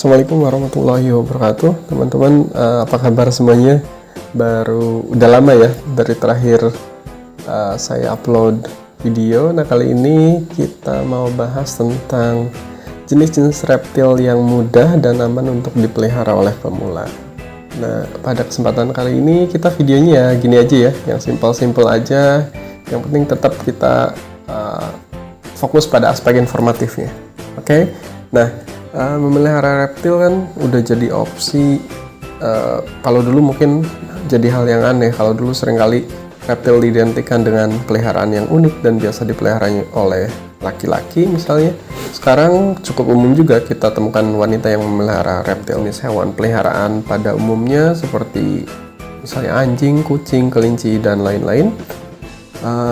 Assalamualaikum warahmatullahi wabarakatuh, teman-teman. Apa kabar semuanya? Udah lama ya dari terakhir saya upload video. Nah, kali ini kita mau bahas tentang jenis-jenis reptil yang mudah dan aman untuk dipelihara oleh pemula. Nah, pada kesempatan kali ini kita videonya ya gini aja ya, yang simpel-simpel aja. Yang penting tetap kita fokus pada aspek informatifnya. Oke? Nah, memelihara reptil kan udah jadi opsi. Kalau dulu mungkin jadi hal yang aneh. Kalau dulu seringkali reptil diidentikan dengan peliharaan yang unik dan biasa dipeliharanya oleh laki-laki misalnya. Sekarang cukup umum juga kita temukan wanita yang memelihara reptil, jenis hewan peliharaan pada umumnya seperti misalnya anjing, kucing, kelinci, dan lain-lain.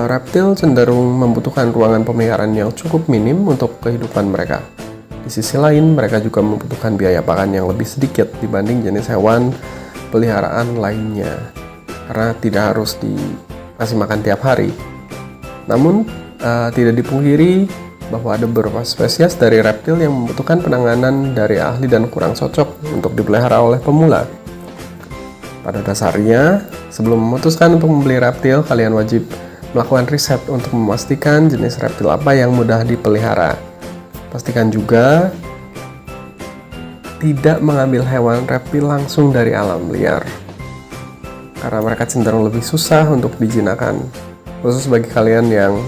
Reptil cenderung membutuhkan ruangan pemeliharaan yang cukup minim untuk kehidupan mereka. Di sisi lain, mereka juga membutuhkan biaya pakan yang lebih sedikit dibanding jenis hewan peliharaan lainnya, karena tidak harus dikasih makan tiap hari. Namun, tidak dipungkiri bahwa ada beberapa spesies dari reptil yang membutuhkan penanganan dari ahli dan kurang cocok untuk dipelihara oleh pemula. Pada dasarnya, sebelum memutuskan untuk membeli reptil, kalian wajib melakukan riset untuk memastikan jenis reptil apa yang mudah dipelihara. Pastikan juga tidak mengambil hewan reptil langsung dari alam liar, karena mereka cenderung lebih susah untuk dijinakkan. Khusus bagi kalian yang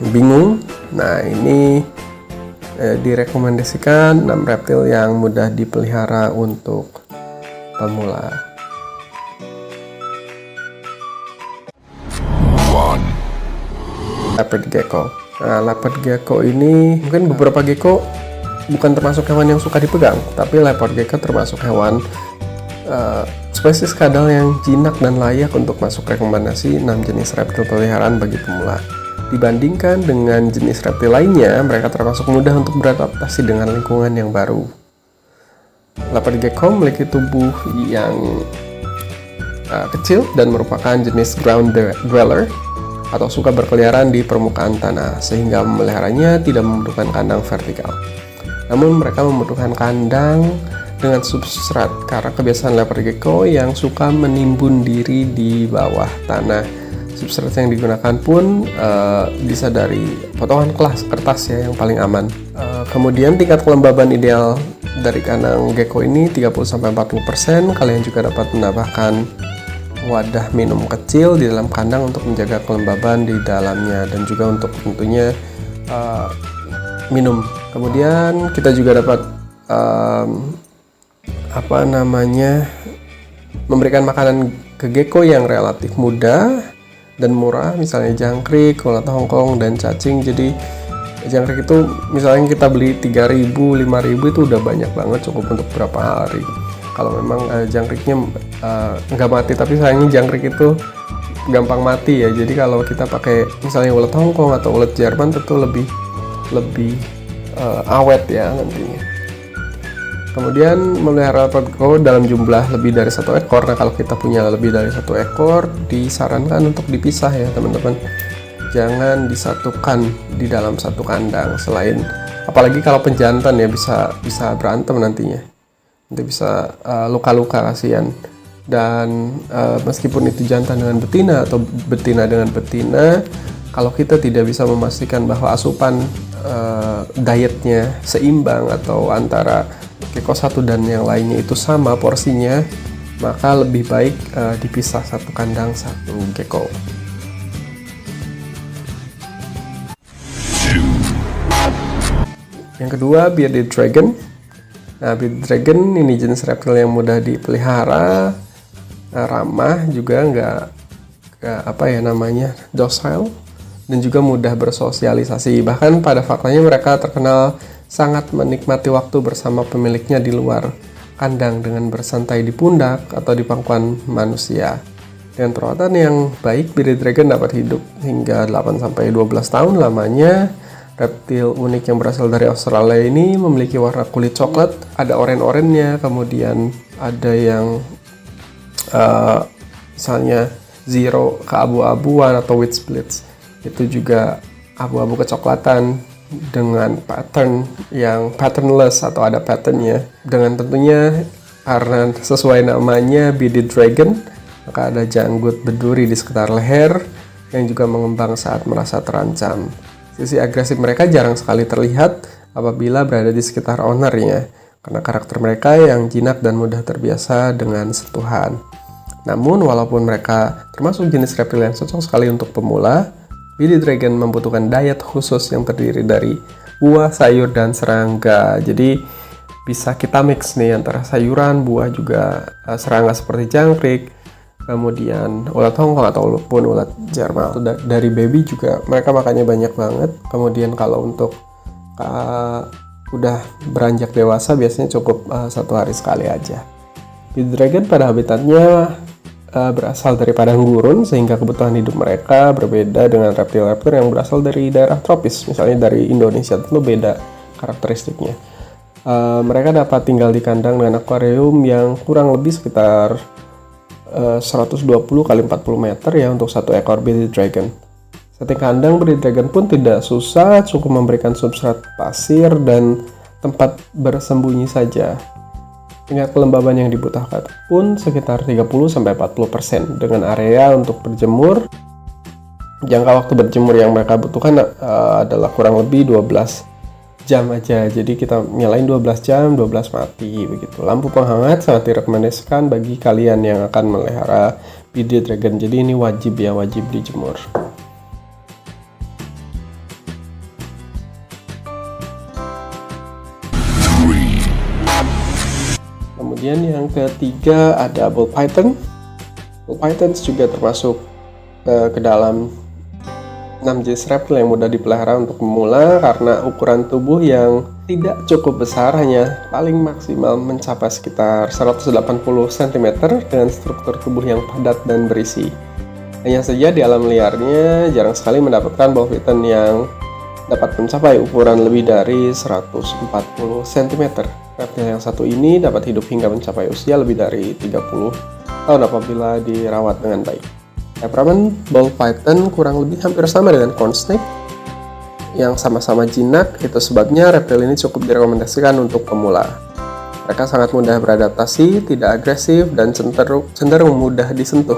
bingung, nah ini direkomendasikan 6 reptil yang mudah dipelihara untuk pemula. Leopard gecko. Nah, leopard gecko ini mungkin beberapa gecko bukan termasuk hewan yang suka dipegang, tapi leopard gecko termasuk hewan spesies kadal yang jinak dan layak untuk masuk rekomendasi 6 jenis reptil peliharaan bagi pemula. Dibandingkan dengan jenis reptil lainnya, mereka termasuk mudah untuk beradaptasi dengan lingkungan yang baru. Leopard gecko memiliki tubuh yang kecil dan merupakan jenis ground dweller atau suka berkeliaran di permukaan tanah, sehingga memeliharanya tidak membutuhkan kandang vertikal. Namun mereka membutuhkan kandang dengan substrat karena kebiasaan leopard gecko yang suka menimbun diri di bawah tanah. Substrat yang digunakan pun bisa dari potongan kertas ya, yang paling aman. Kemudian tingkat kelembaban ideal dari kandang gecko ini 30-40%. Kalian juga dapat menambahkan wadah minum kecil di dalam kandang untuk menjaga kelembaban di dalamnya dan juga untuk tentunya minum. Kemudian kita juga dapat memberikan makanan ke gecko yang relatif mudah dan murah, misalnya jangkrik, kolat Hongkong, dan cacing. Jadi jangkrik itu misalnya kita beli 3.000, 5.000 itu udah banyak banget, cukup untuk berapa hari. Kalau memang jangkriknya nggak mati, tapi sayangnya jangkrik itu gampang mati ya. Jadi kalau kita pakai misalnya ulet Hongkong atau ulet Jerman tentu lebih awet ya nantinya. Kemudian memelihara leopard gecko dalam jumlah lebih dari 1 ekor. Nah, kalau kita punya lebih dari 1 ekor, disarankan untuk dipisah ya teman-teman. Jangan disatukan di dalam satu kandang. Apalagi kalau penjantan ya, bisa berantem nantinya. Nanti bisa luka-luka, kasihan. Dan meskipun itu jantan dengan betina atau betina dengan betina, kalau kita tidak bisa memastikan bahwa asupan dietnya seimbang atau antara gecko satu dan yang lainnya itu sama porsinya, maka lebih baik dipisah satu kandang satu gecko. Yang kedua, bearded dragon. Nah, bearded dragon ini jenis reptil yang mudah dipelihara, ramah juga, nggak docile, dan juga mudah bersosialisasi. Bahkan pada faktanya mereka terkenal sangat menikmati waktu bersama pemiliknya di luar kandang dengan bersantai di pundak atau di pangkuan manusia. Dengan perawatan yang baik, bearded dragon dapat hidup hingga 8-12 tahun lamanya. Reptil unik yang berasal dari Australia ini memiliki warna kulit coklat, ada oranye-oranye, kemudian ada yang misalnya zero keabu-abuan atau white splits, itu juga abu-abu kecoklatan. dengan pattern yang patternless atau ada patternnya, dengan tentunya karena sesuai namanya bearded dragon, maka ada janggut berduri di sekitar leher yang juga mengembang saat merasa terancam. Sisi agresif mereka jarang sekali terlihat apabila berada di sekitar ownernya, karena karakter mereka yang jinak dan mudah terbiasa dengan sentuhan. Namun, walaupun mereka termasuk jenis reptil yang cocok sekali untuk pemula, bearded dragon membutuhkan diet khusus yang terdiri dari buah, sayur, dan serangga. Jadi, bisa kita mix nih antara sayuran, buah, juga serangga seperti jangkrik, kemudian ulat Hongkong ataupun ulat Jerman. Dari baby juga mereka makannya banyak banget. Kemudian kalau untuk udah beranjak dewasa biasanya cukup 1 hari sekali aja. Bearded dragon pada habitatnya berasal dari padang gurun, sehingga kebutuhan hidup mereka berbeda dengan reptil-reptil yang berasal dari daerah tropis, misalnya dari Indonesia. Tentu beda karakteristiknya. Mereka dapat tinggal di kandang dengan akuarium yang kurang lebih sekitar 120 kali 40 meter ya untuk satu ekor bearded dragon. Setting kandang bearded dragon pun tidak susah, cukup memberikan substrat pasir dan tempat bersembunyi saja. Tingkat kelembaban yang dibutuhkan pun sekitar 30-40% dengan area untuk berjemur. Jangka waktu berjemur yang mereka butuhkan adalah kurang lebih 12 jam aja. Jadi kita nyalain 12 jam, 12 mati begitu. Lampu penghangat sangat direkomendasikan bagi kalian yang akan melihara bearded dragon. Jadi ini wajib dijemur. Kemudian yang ketiga ada ball python. Ball pythons juga termasuk ke dalam 6 jenis reptil yang mudah dipelihara untuk pemula karena ukuran tubuh yang tidak cukup besar, hanya paling maksimal mencapai sekitar 180 cm dengan struktur tubuh yang padat dan berisi. Hanya saja di alam liarnya jarang sekali mendapatkan ball python yang dapat mencapai ukuran lebih dari 140 cm. Reptil yang satu ini dapat hidup hingga mencapai usia lebih dari 30 tahun apabila dirawat dengan baik. Temperamen ball python kurang lebih hampir sama dengan corn snake yang sama-sama jinak. Itu sebabnya reptil ini cukup direkomendasikan untuk pemula. Mereka sangat mudah beradaptasi, tidak agresif, dan cenderung mudah disentuh.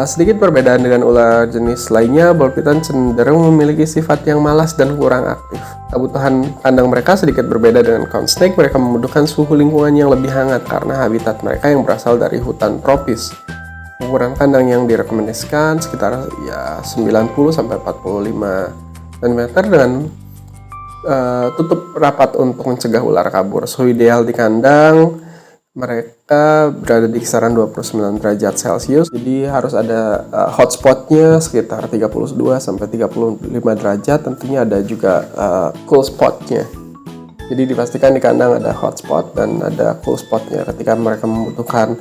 Sedikit perbedaan dengan ular jenis lainnya, ball python cenderung memiliki sifat yang malas dan kurang aktif. Kebutuhan kandang mereka sedikit berbeda dengan corn snake. Mereka membutuhkan suhu lingkungan yang lebih hangat karena habitat mereka yang berasal dari hutan tropis. Ukuran kandang yang direkomendasikan sekitar 90-45 cm dengan tutup rapat untuk mencegah ular kabur. Suhu ideal di kandang mereka berada di kisaran 29 derajat Celcius. Jadi harus ada hotspotnya sekitar 32-35 derajat. Tentunya ada juga cool spotnya. Jadi dipastikan di kandang ada hotspot dan ada cool spotnya ketika mereka membutuhkan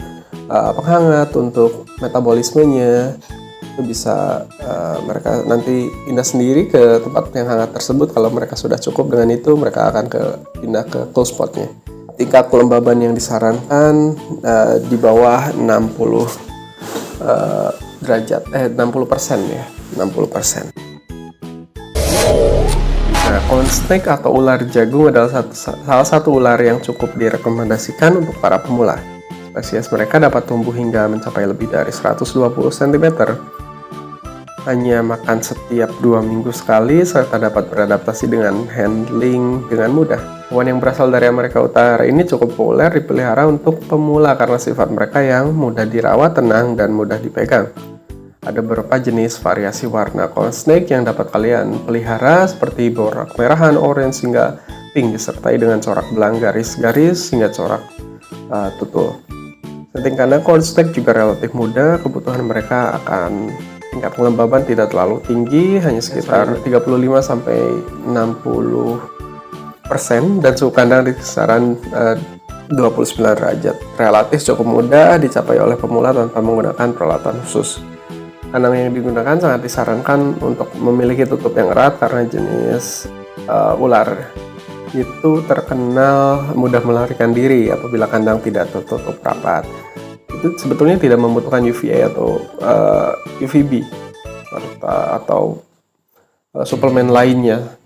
penghangat untuk metabolismenya. Itu bisa mereka nanti pindah sendiri ke tempat yang hangat tersebut. Kalau mereka sudah cukup dengan itu, mereka akan pindah ke cool spotnya. Tingkat kelembaban yang disarankan di bawah 60 derajat 60% ya, 60%. Nah, corn snake atau ular jagung adalah salah satu ular yang cukup direkomendasikan untuk para pemula. Spesies mereka dapat tumbuh hingga mencapai lebih dari 120 cm. Hanya makan setiap 2 minggu sekali serta dapat beradaptasi dengan handling dengan mudah. Hewan yang berasal dari Amerika Utara ini cukup populer dipelihara untuk pemula karena sifat mereka yang mudah dirawat, tenang, dan mudah dipegang. Ada beberapa jenis variasi warna corn snake yang dapat kalian pelihara seperti borak merahan, orange, hingga pink disertai dengan corak belang garis-garis hingga corak tutul. Setting kandang corn snake juga relatif mudah. Kebutuhan mereka akan tingkat kelembaban tidak terlalu tinggi, hanya sekitar 35-60% dan suhu kandang di kisaran 29 derajat. Relatif cukup mudah dicapai oleh pemula tanpa menggunakan peralatan khusus. Kandang yang digunakan sangat disarankan untuk memiliki tutup yang erat karena jenis ular itu terkenal mudah melarikan diri apabila kandang tidak tertutup rapat. Itu sebetulnya tidak membutuhkan UVA atau UVB atau suplemen lainnya.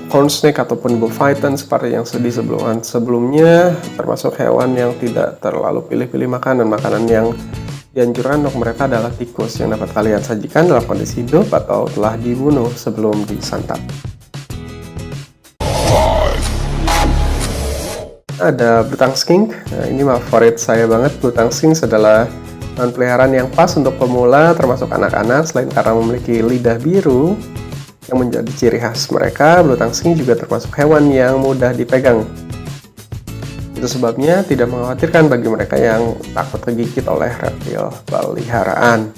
Corn snake ataupun bullfighten seperti yang sebelumnya, termasuk hewan yang tidak terlalu pilih-pilih makanan yang dianjurkan untuk mereka adalah tikus yang dapat kalian sajikan dalam kondisi hidup atau telah dibunuh sebelum disantap. Ada blue tongue skink. Nah, ini favorit saya banget. Blue tongue skink adalah hewan peliharaan yang pas untuk pemula termasuk anak-anak. Selain karena memiliki lidah biru yang menjadi ciri khas mereka, blue tongue skink juga termasuk hewan yang mudah dipegang. Itu sebabnya tidak mengkhawatirkan bagi mereka yang takut kegigit oleh reptil peliharaan.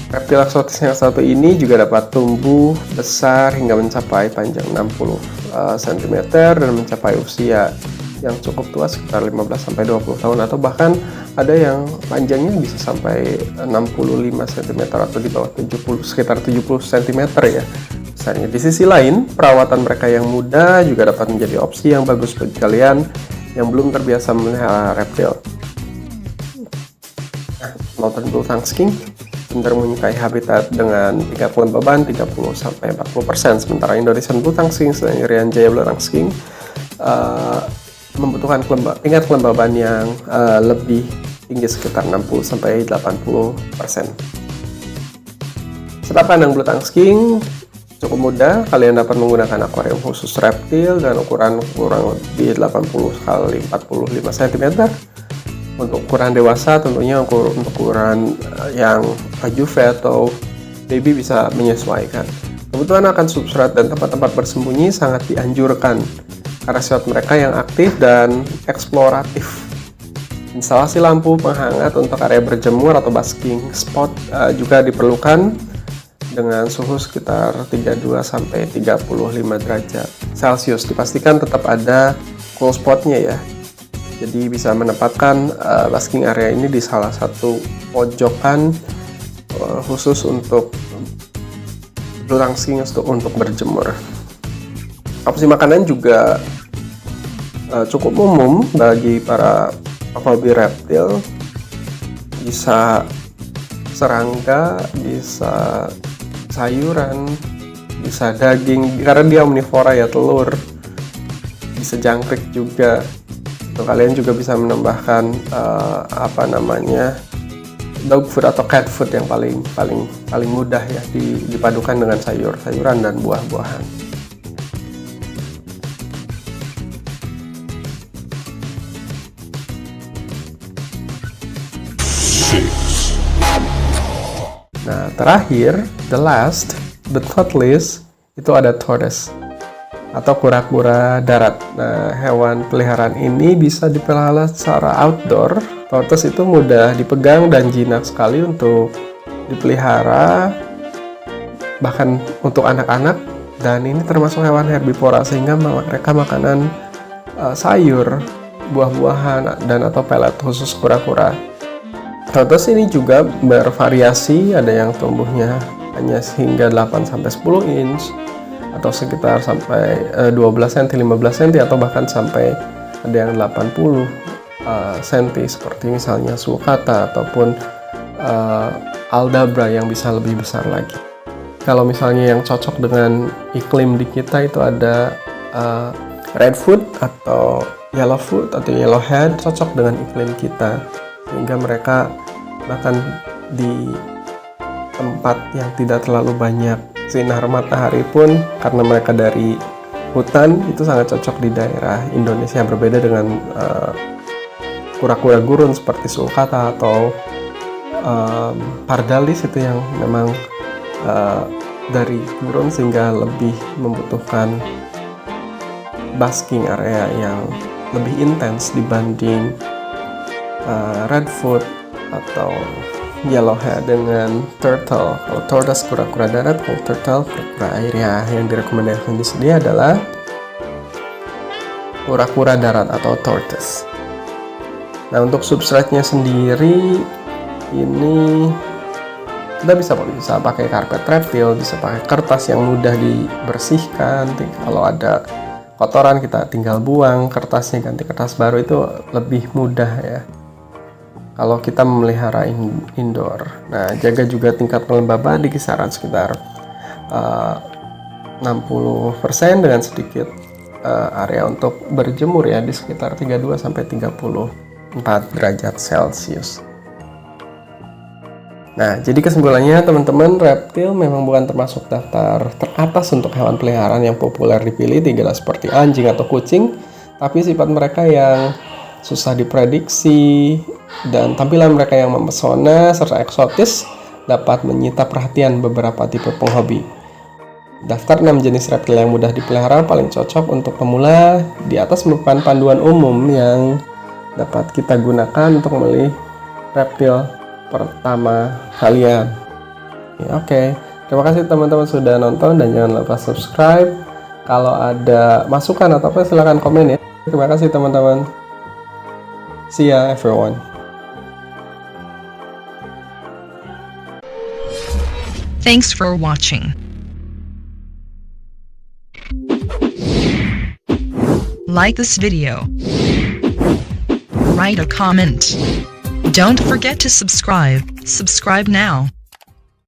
Reptil eksotis yang satu ini juga dapat tumbuh besar hingga mencapai panjang 60 cm dan mencapai usia yang cukup tua sekitar 15-20 tahun, atau bahkan ada yang panjangnya bisa sampai 65 cm atau di bawah 70, sekitar 70 cm ya besarnya. Di sisi lain, perawatan mereka yang mudah juga dapat menjadi opsi yang bagus bagi kalian yang belum terbiasa melihara reptil. Northern blue tongue skink cenderung menyukai habitat dengan tingkat kelembaban 30-40%, sementara Indonesian blue tongue skink dan Irian Jaya blue tongue skink membutuhkan tingkat kelembaban yang lebih tinggi sekitar 60-80%. Setelah pandang blue tongue skink cukup mudah, kalian dapat menggunakan akuarium khusus reptil dan ukuran kurang lebih 80 x 45 cm. Untuk ukuran dewasa tentunya untuk ukuran yang juve atau baby bisa menyesuaikan. Kebutuhan akan substrat dan tempat-tempat bersembunyi sangat dianjurkan karena sifat mereka yang aktif dan eksploratif. Instalasi lampu penghangat untuk area berjemur atau basking spot juga diperlukan dengan suhu sekitar 32-35 derajat Celcius. Dipastikan tetap ada cool spotnya ya. Jadi bisa menempatkan basking area ini di salah satu pojokan khusus untuk blue tongue skink untuk berjemur. Opsi makanan juga cukup umum bagi para hobi reptil. Bisa serangga, bisa sayuran, bisa daging karena dia omnivora ya, telur, bisa jangkrik juga. Tuh, kalian juga bisa menambahkan dog food atau cat food yang paling mudah ya dipadukan dengan sayuran dan buah-buahan. Nah, terakhir, the last but not least, itu ada tortoise atau kura-kura darat. Nah, hewan peliharaan ini bisa dipelihara secara outdoor. Tortoise itu mudah dipegang dan jinak sekali untuk dipelihara, bahkan untuk anak-anak. Dan ini termasuk hewan herbivora sehingga mereka makanan sayur, buah-buahan, dan atau pelet khusus kura-kura. Tortoise ini juga bervariasi, ada yang tumbuhnya hanya hingga 8-10 inch atau sekitar sampai 12 cm, 15 cm, atau bahkan sampai ada yang 80 cm seperti misalnya sulcata ataupun aldabra yang bisa lebih besar lagi. Kalau misalnya yang cocok dengan iklim di kita itu ada redfoot atau yellowfoot atau yellowhead, cocok dengan iklim kita sehingga mereka bahkan di tempat yang tidak terlalu banyak sinar matahari pun, karena mereka dari hutan, itu sangat cocok di daerah Indonesia. Berbeda dengan kura-kura gurun seperti sulcata atau pardalis itu yang memang dari gurun sehingga lebih membutuhkan basking area yang lebih intens dibanding redfoot atau yellowhead dengan turtle. Kalau tortoise kura-kura darat, kalau turtle kura-kura air ya. Yang direkomendasikan di sini adalah kura-kura darat atau tortoise. Nah, untuk substratnya sendiri ini kita bisa pakai karpet reptil, bisa pakai kertas yang mudah dibersihkan. Kalau ada kotoran kita tinggal buang kertasnya, ganti kertas baru, itu lebih mudah ya. kalau kita memelihara indoor. Nah, jaga juga tingkat kelembaban di kisaran sekitar 60% dengan sedikit area untuk berjemur ya di sekitar 32 sampai 34 derajat Celcius. Nah, jadi kesimpulannya teman-teman, reptil memang bukan termasuk daftar teratas untuk hewan peliharaan yang populer dipilih, tidak seperti anjing atau kucing, tapi sifat mereka yang susah diprediksi dan tampilan mereka yang mempesona serta eksotis dapat menyita perhatian beberapa tipe penghobi. Daftar 6 jenis reptil yang mudah dipelihara paling cocok untuk pemula. Di atas merupakan panduan umum yang dapat kita gunakan untuk memilih reptil pertama kalian. Oke. Terima kasih teman-teman sudah nonton dan jangan lupa subscribe. Kalau ada masukan atau apa silahkan komen ya. Terima kasih teman-teman. See ya everyone. Thanks for watching. Like this video. Write a comment. Don't forget to subscribe. Subscribe now.